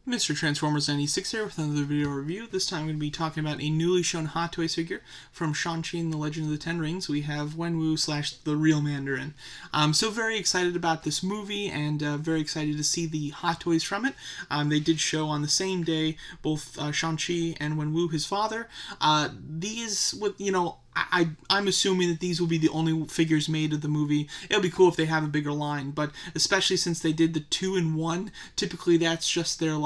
Mr. Transformers 96 here with another video review. This time I'm going to be talking about a newly shown Hot Toys figure from Shang-Chi and the Legend of the Ten Rings. We have Wenwu / the real Mandarin. I'm so very excited about this movie and very excited to see the Hot Toys from it. They did show on the same day both Shang-Chi and Wenwu, his father. These, with I'm assuming that these will be the only figures made of the movie. It'll be cool if they have a bigger line, but especially since they did the 2-in-1, typically that's just their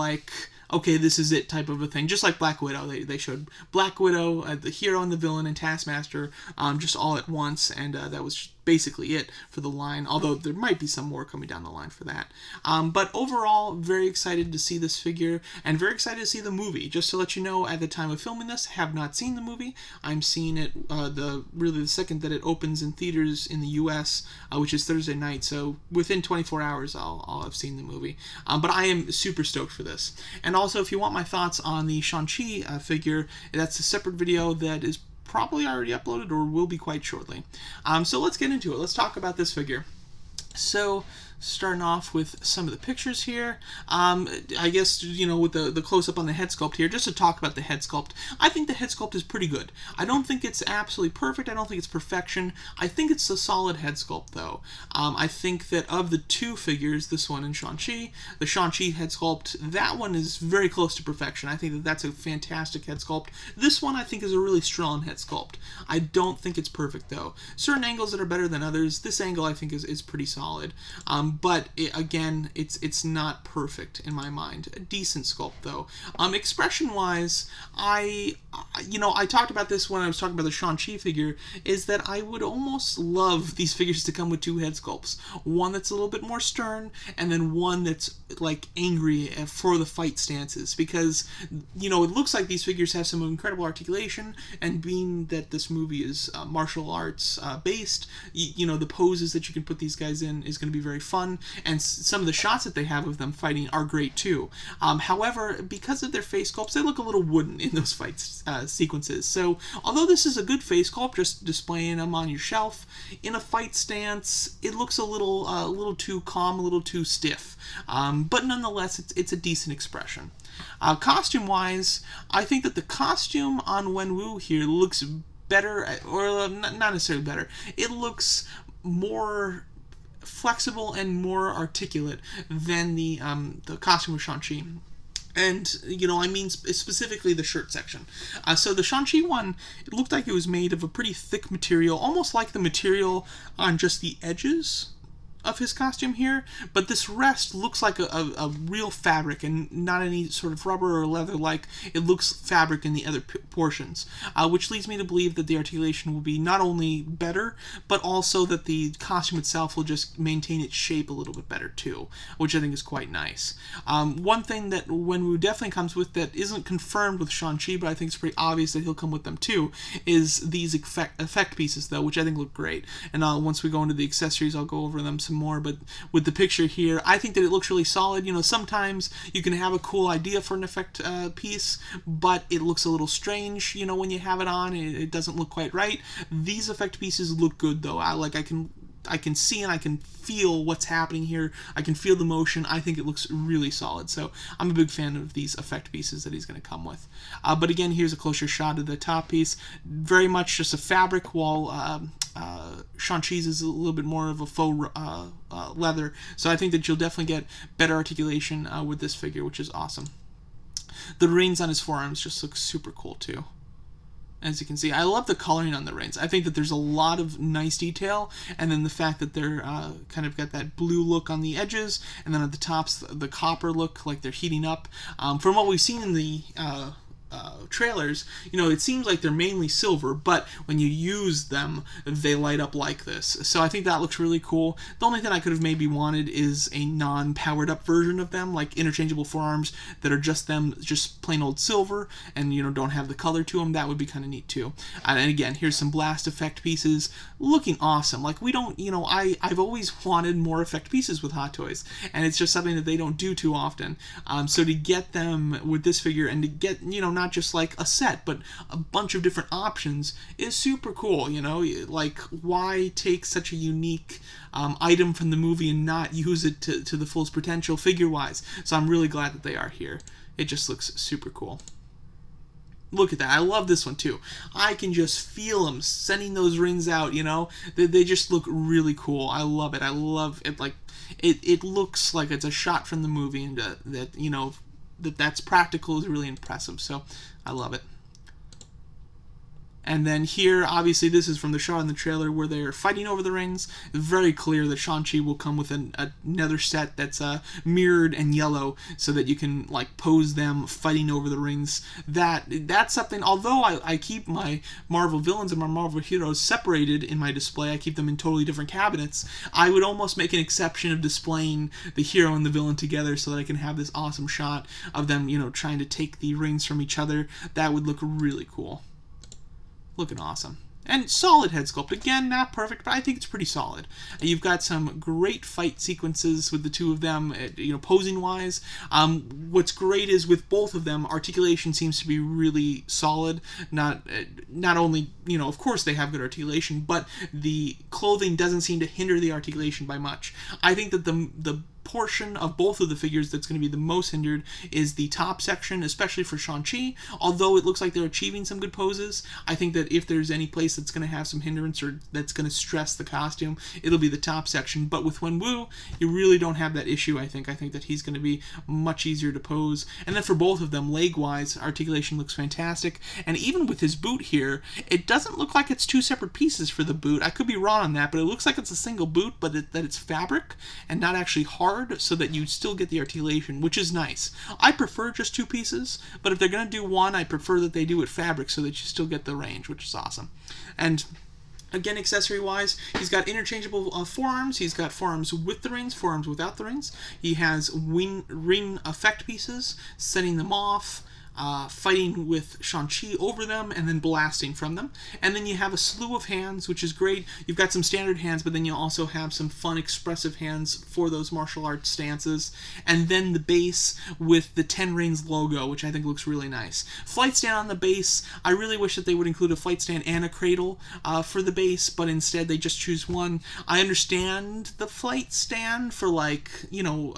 okay, this is it type of a thing. Just like Black Widow. They showed Black Widow, the hero and the villain, and Taskmaster just all at once, and that was basically it for the line, although there might be some more coming down the line for that. But overall, very excited to see this figure, and very excited to see the movie. Just to let you know, at the time of filming this, have not seen the movie. I'm seeing it the second that it opens in theaters in the U.S., which is Thursday night, so within 24 hours I'll have seen the movie. But I am super stoked for this. And also, if you want my thoughts on the Shang-Chi figure, that's a separate video that is probably already uploaded or will be quite shortly. So let's get into it. Let's talk about this figure. So, starting off with some of the pictures here. I guess, with the close-up on the head sculpt here, just to talk about the head sculpt, I think the head sculpt is pretty good. I don't think it's absolutely perfect. I don't think it's perfection. I think it's a solid head sculpt, though. I think that of the two figures, this one and Shang-Chi, the Shang-Chi head sculpt, that one is very close to perfection. I think that that's a fantastic head sculpt. This one, I think, is a really strong head sculpt. I don't think it's perfect, though. Certain angles that are better than others. This angle, I think, is pretty solid. But again, it's not perfect in my mind. A decent sculpt, though. Expression-wise, I talked about this when I was talking about the Shang-Chi figure, is that I would almost love these figures to come with two head sculpts. One that's a little bit more stern, and then one that's, angry for the fight stances. Because, it looks like these figures have some incredible articulation, and being that this movie is martial arts based, the poses that you can put these guys in is going to be very fun. And some of the shots that they have of them fighting are great too. However, because of their face sculpts, they look a little wooden in those fight sequences. So, although this is a good face sculpt, just displaying them on your shelf, in a fight stance, it looks a little too calm, a little too stiff. But nonetheless, it's a decent expression. Costume-wise, I think that the costume on Wenwu here looks better, or not necessarily better. It looks more flexible and more articulate than the costume of Shang-Chi. And, I mean specifically the shirt section. So the Shang-Chi one, it looked like it was made of a pretty thick material, almost like the material on just the edges of his costume here, but this rest looks like a real fabric and not any sort of rubber or leather like it looks fabric in the other portions, which leads me to believe that the articulation will be not only better, but also that the costume itself will just maintain its shape a little bit better too, which I think is quite nice. One thing that Wenwu definitely comes with that isn't confirmed with Shang-Chi, but I think it's pretty obvious that he'll come with them too, is these effect pieces though, which I think look great. And once we go into the accessories, I'll go over them some more, but with the picture here, I think that it looks really solid. Sometimes you can have a cool idea for an effect piece, but it looks a little strange, when you have it on, it doesn't look quite right. These effect pieces look good, though. I can see and I can feel what's happening here. I can feel the motion. I think it looks really solid. So I'm a big fan of these effect pieces that he's going to come with. But again, here's a closer shot of the top piece. Very much just a fabric, while Shang-Chi's is a little bit more of a faux leather. So I think that you'll definitely get better articulation with this figure, which is awesome. The rings on his forearms just look super cool too. As you can see, I love the coloring on the rings. I think that there's a lot of nice detail, and then the fact that they're kind of got that blue look on the edges, and then at the tops, the copper look like they're heating up. From what we've seen in the trailers, it seems like they're mainly silver, but when you use them, they light up like this. So I think that looks really cool. The only thing I could have maybe wanted is a non-powered up version of them, like interchangeable forearms that are just plain old silver, and don't have the color to them. That would be kind of neat too. And again, here's some blast effect pieces, looking awesome. Like, we don't, I've always wanted more effect pieces with Hot Toys, and it's just something that they don't do too often. So to get them with this figure, and to get, not not just like a set, but a bunch of different options is super cool, you know? Like, why take such a unique item from the movie and not use it to the fullest potential figure-wise? So I'm really glad that they are here. It just looks super cool. Look at that. I love this one too. I can just feel them sending those rings out, you know? They just look really cool. I love it. I love it. Like, it looks like it's a shot from the movie, and that, you know, that's practical is really impressive. So I love it. And then here, obviously, this is from the shot in the trailer where they're fighting over the rings. Very clear that Shang-Chi will come with another set that's mirrored and yellow, so that you can like pose them fighting over the rings. That's something. Although I keep my Marvel villains and my Marvel heroes separated in my display, I keep them in totally different cabinets. I would almost make an exception of displaying the hero and the villain together, so that I can have this awesome shot of them, you know, trying to take the rings from each other. That would look really cool. Looking awesome. And solid head sculpt. Again, not perfect, but I think it's pretty solid. You've got some great fight sequences with the two of them, you know, posing-wise. What's great is with both of them, articulation seems to be really solid. Not only, you know, of course they have good articulation, but the clothing doesn't seem to hinder the articulation by much. I think that the portion of both of the figures that's going to be the most hindered is the top section, especially for Shang-Chi. Although it looks like they're achieving some good poses, I think that if there's any place that's going to have some hindrance or that's going to stress the costume, it'll be the top section. But with Wenwu, you really don't have that issue, I think. I think that he's going to be much easier to pose. And then for both of them, leg-wise, articulation looks fantastic. And even with his boot here, it doesn't look like it's two separate pieces for the boot. I could be wrong on that, but it looks like it's a single boot, but that it's fabric and not actually hard, so that you still get the articulation, which is nice. I prefer just two pieces, but if they're going to do one, I prefer that they do it fabric so that you still get the range, which is awesome. And again, accessory-wise, he's got interchangeable forearms. He's got forearms with the rings, forearms without the rings. He has ring effect pieces, setting them off, fighting with Shang-Chi over them, and then blasting from them. And then you have a slew of hands, which is great. You've got some standard hands, but then you also have some fun, expressive hands for those martial arts stances. And then the base with the 10 Rings logo, which I think looks really nice. Flight stand on the base. I really wish that they would include a flight stand and a cradle for the base, but instead they just choose one. I understand the flight stand for, like, you know,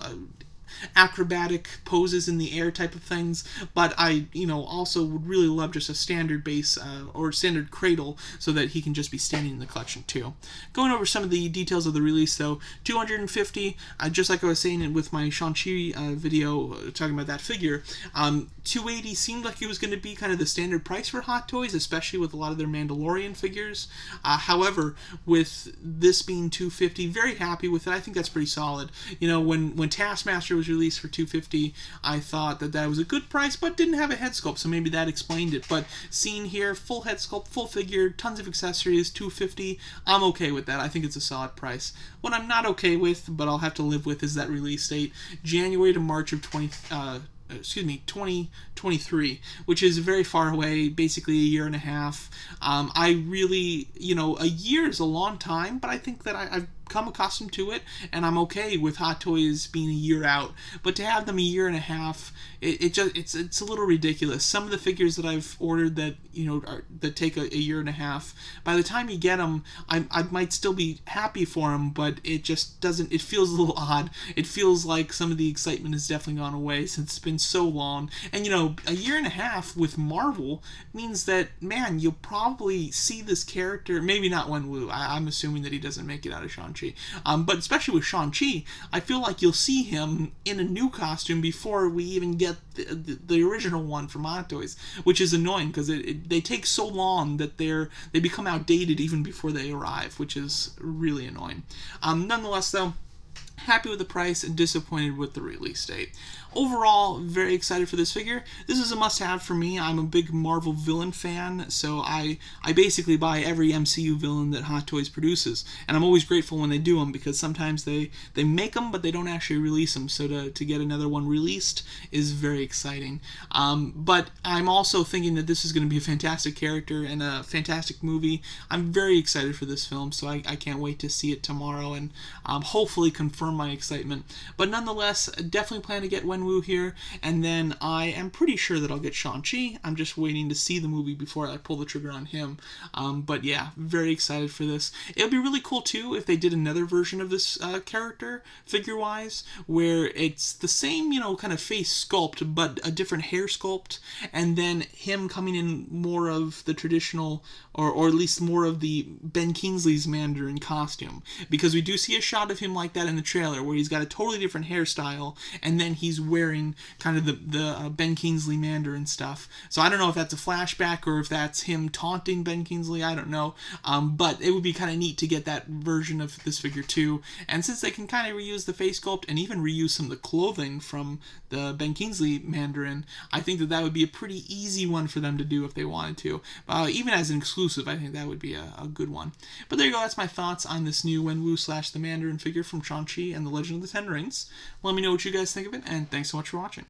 acrobatic poses in the air type of things, but I, you know, also would really love just a standard base or standard cradle so that he can just be standing in the collection too. Going over some of the details of the release though, 250, just like I was saying with my Shang-Chi video talking about that figure, 280 seemed like it was going to be kind of the standard price for Hot Toys, especially with a lot of their Mandalorian figures. However, with this being 250, very happy with it. I think that's pretty solid. You know, when Taskmaster was released for 250, I thought that was a good price, but didn't have a head sculpt, so maybe that explained it. But seeing here, full head sculpt, full figure, tons of accessories, 250, I'm okay with that. I think it's a solid price. What I'm not okay with, but I'll have to live with, is that release date, January to March of 2023, which is very far away, basically a year and a half. I really, you know, a year is a long time, but I think that I've come accustomed to it, and I'm okay with Hot Toys being a year out. But to have them a year and a half, it's a little ridiculous. Some of the figures that I've ordered that, you know, that take a year and a half, by the time you get them, I might still be happy for them, but it just doesn't. It feels a little odd. It feels like some of the excitement has definitely gone away since it's been so long. And you know, a year and a half with Marvel means that, man, you'll probably see this character. Maybe not Wenwu. I'm assuming that he doesn't make it out of Shang-Chi. But especially with Shang-Chi, I feel like you'll see him in a new costume before we even get the original one from Hot Toys, which is annoying because they take so long that they become outdated even before they arrive, which is really annoying. Nonetheless, though, happy with the price and disappointed with the release date. Overall, very excited for this figure. This is a must-have for me. I'm a big Marvel villain fan, so I basically buy every MCU villain that Hot Toys produces, and I'm always grateful when they do them, because sometimes they make them, but they don't actually release them, so to get another one released is very exciting. But I'm also thinking that this is going to be a fantastic character and a fantastic movie. I'm very excited for this film, so I can't wait to see it tomorrow and hopefully confirm confirm my excitement. But nonetheless, definitely plan to get Wenwu here, and then I am pretty sure that I'll get Shang-Chi. I'm just waiting to see the movie before I pull the trigger on him. But yeah, very excited for this. It would be really cool too if they did another version of this character, figure-wise, where it's the same, kind of face sculpt, but a different hair sculpt, and then him coming in more of the traditional, or at least more of the Ben Kingsley's Mandarin costume, because we do see a shot of him like that in the trailer where he's got a totally different hairstyle and then he's wearing kind of the Ben Kingsley Mandarin stuff. So I don't know if that's a flashback or if that's him taunting Ben Kingsley. I don't know, but it would be kind of neat to get that version of this figure too. And since they can kind of reuse the face sculpt and even reuse some of the clothing from the Ben Kingsley Mandarin, I think that would be a pretty easy one for them to do if they wanted to. Even as an exclusive, I think that would be a good one. But there you go, that's my thoughts on this new Wenwu / the Mandarin figure from Shang-Chi and the Legend of the Ten Rings. Let me know what you guys think of it, and thanks so much for watching.